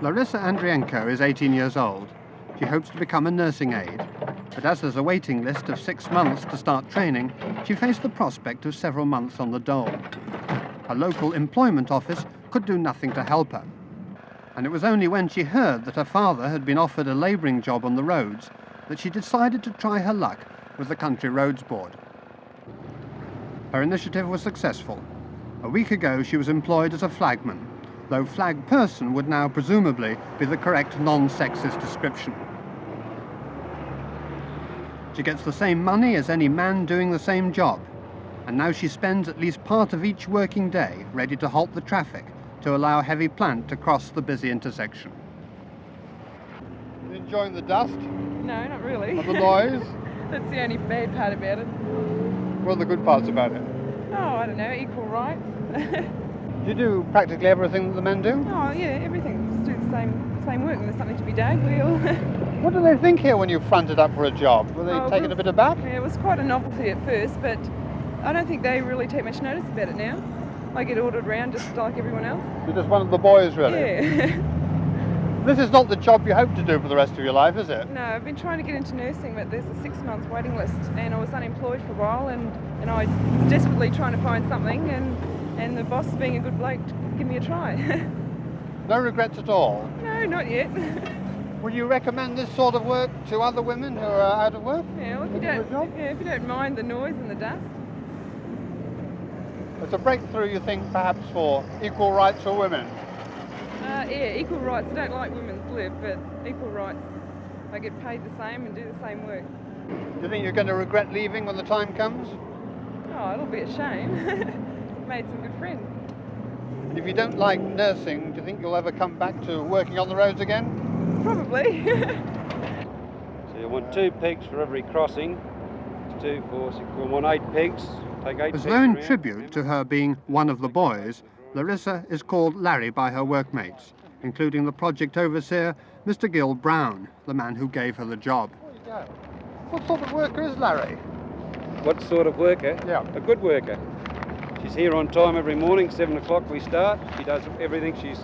Larissa Andrijenko is 18 years old. She hopes to become a nursing aide, but as there's a waiting list of 6 months to start training, she faced the prospect of several months on the dole. Her local employment office could do nothing to help her, and it was only when she heard that her father had been offered a labouring job on the roads that she decided to try her luck with the Country Roads Board. Her initiative was successful. A week ago she was employed as a flagman, though flag person would now presumably be the correct non-sexist description. She gets the same money as any man doing the same job, and now she spends at least part of each working day ready to halt the traffic to allow heavy plant to cross the busy intersection. You enjoying the dust? No, not really. Or the noise? That's the only bad part about it. What are the good parts about it? Oh, I don't know, equal rights. Do you do practically everything that the men do? Oh yeah, everything. Just do the same work, and there's something to be done. What do they think here when you fronted up for a job? Were they taken a bit aback? Yeah, it was quite a novelty at first, but I don't think they really take much notice about it now. I get ordered around just like everyone else. You're just one of the boys, really? Yeah. This is not the job you hope to do for the rest of your life, is it? No, I've been trying to get into nursing, but there's a 6-month waiting list, and I was unemployed for a while, and I was desperately trying to find something, and the boss, being a good bloke, give me a try. No regrets at all? No, not yet. Would you recommend this sort of work to other women who are out of work? Yeah, well, if you don't mind the noise and the dust. It's a breakthrough, you think, perhaps for equal rights for women? Yeah, equal rights. I don't like women's lib, but equal rights. I get paid the same and do the same work. Do you think you're going to regret leaving when the time comes? Oh, it'll be a shame. Made some good friends. If you don't like nursing, do you think you'll ever come back to working on the roads again? Probably. So you want 2 pegs for every crossing. 2, 4, 6, we want 8 pegs. Take 8 As pegs though in around. tribute to her being one of the boys, Larissa is called Larry by her workmates, including the project overseer, Mr. Gill Brown, the man who gave her the job. There you go. What sort of worker is Larry? What sort of worker? Yeah. A good worker. She's here on time every morning, 7 o'clock we start. She does everything,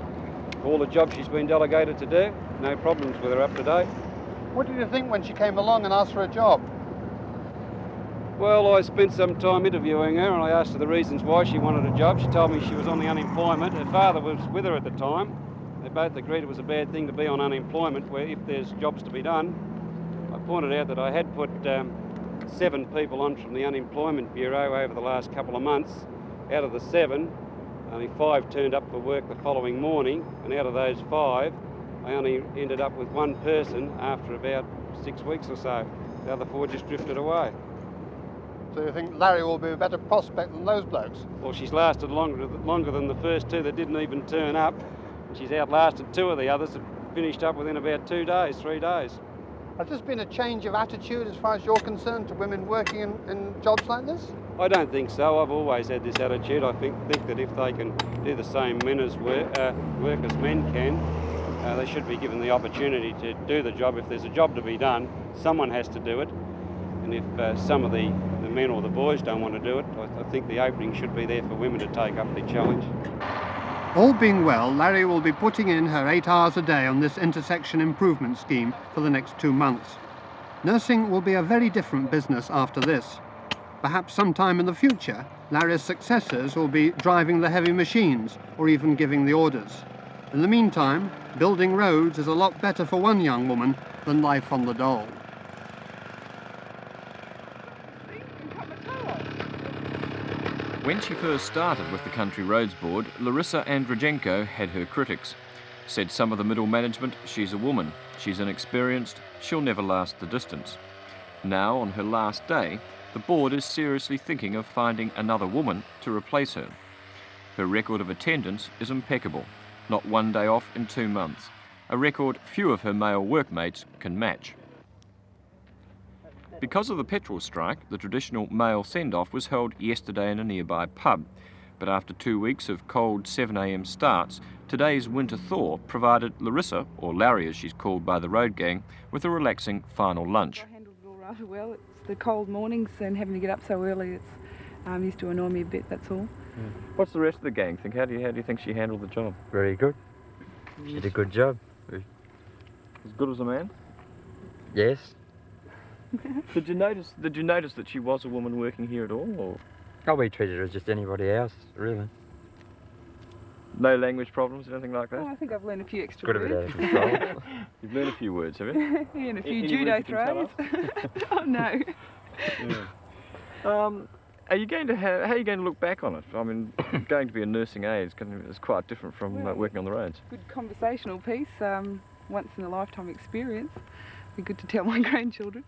all the jobs she's been delegated to do. No problems with her, up to date. What did you think when she came along and asked for a job? Well, I spent some time interviewing her and I asked her the reasons why she wanted a job. She told me she was on the unemployment. Her father was with her at the time. They both agreed it was a bad thing to be on unemployment, where if there's jobs to be done. I pointed out that I had put 7 people on from the Unemployment Bureau over the last couple of months. Out of the 7, only 5 turned up for work the following morning, and out of those 5, I only ended up with 1 person after about 6 weeks or so. The other 4 just drifted away. So you think Larry will be a better prospect than those blokes? Well, she's lasted longer than the first 2 that didn't even turn up. She's outlasted 2 of the others that finished up within about 2 days, 3 days. Has this been a change of attitude as far as you're concerned to women working in jobs like this? I don't think so. I've always had this attitude. I think that if they can do the same work as men can, they should be given the opportunity to do the job. If there's a job to be done, someone has to do it. And if some of the men or the boys don't want to do it, I think the opening should be there for women to take up the challenge. All being well, Larry will be putting in her 8 hours a day on this intersection improvement scheme for the next 2 months. Nursing will be a very different business after this. Perhaps sometime in the future, Larry's successors will be driving the heavy machines or even giving the orders. In the meantime, building roads is a lot better for one young woman than life on the dole. When she first started with the Country Roads Board, Larissa Andrijenko had her critics. Said some of the middle management, she's a woman, she's inexperienced, she'll never last the distance. Now, on her last day, the board is seriously thinking of finding another woman to replace her. Her record of attendance is impeccable, not 1 day off in 2 months, a record few of her male workmates can match. Because of the petrol strike, the traditional male send-off was held yesterday in a nearby pub, but after 2 weeks of cold 7 a.m. starts, today's winter thaw provided Larissa, or Larry as she's called by the road gang, with a relaxing final lunch. I handled it all rather well. It's the cold mornings and having to get up so early, it's used to annoy me a bit, that's all. What's the rest of the gang think? How do you think she handled the job? Very good. She did a good job. As good as a man? Yes. Did you notice that she was a woman working here at all, or Oh, we treated her as just anybody else, really. no language problems, anything like Oh, that? I think I've learned a few extra Got a bit out words. of control. You've learned a few words, have you? And a few Any judo words you can throws. Oh no. Yeah. How are you going to look back on it? I mean, going to be a nursing aide is quite different from Well, working on the roads. Good conversational piece, once in a lifetime experience. Be good to tell my grandchildren.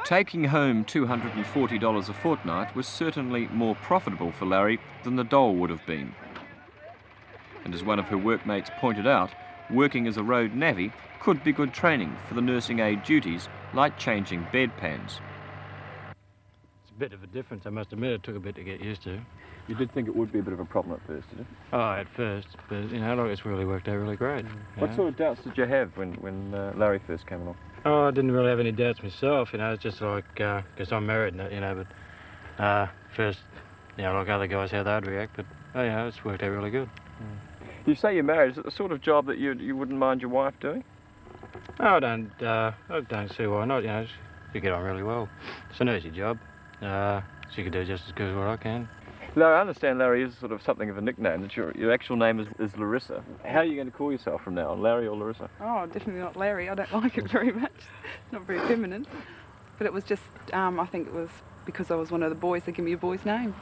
Taking home $240 a fortnight was certainly more profitable for Larry than the dole would have been. And as one of her workmates pointed out, working as a road navvy could be good training for the nursing aid duties like changing bedpans. It's a bit of a difference, I must admit. It took a bit to get used to. You did think it would be a bit of a problem at first, did you? Oh, at first, but you know, look, it's really worked out really great. What sort of doubts did you have when Larry first came along? Oh, I didn't really have any doubts myself, you know, it's just like, because I'm married and that, you know, but first, you know, like other guys, how they'd react, but, oh, yeah, it's worked out really good. You say you're married, is it the sort of job that you wouldn't mind your wife doing? Oh, I don't see why not, you know, you get on really well. It's an easy job. She could do just as good as what I can. Larry, I understand Larry is sort of something of a nickname, that your actual name is Larissa. How are you going to call yourself from now on, Larry or Larissa? Oh, definitely not Larry. I don't like it very much. Not very feminine. But it was just, I think it was because I was one of the boys, they give me a boy's name.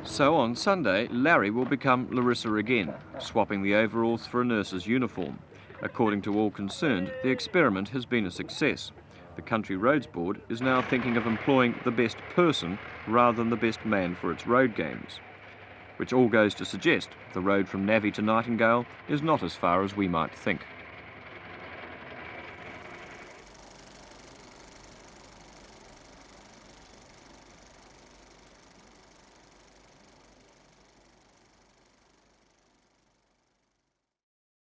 So on Sunday, Larry will become Larissa again, swapping the overalls for a nurse's uniform. According to all concerned, the experiment has been a success. The Country Roads Board is now thinking of employing the best person rather than the best man for its road games. Which all goes to suggest the road from Navvy to Nightingale is not as far as we might think.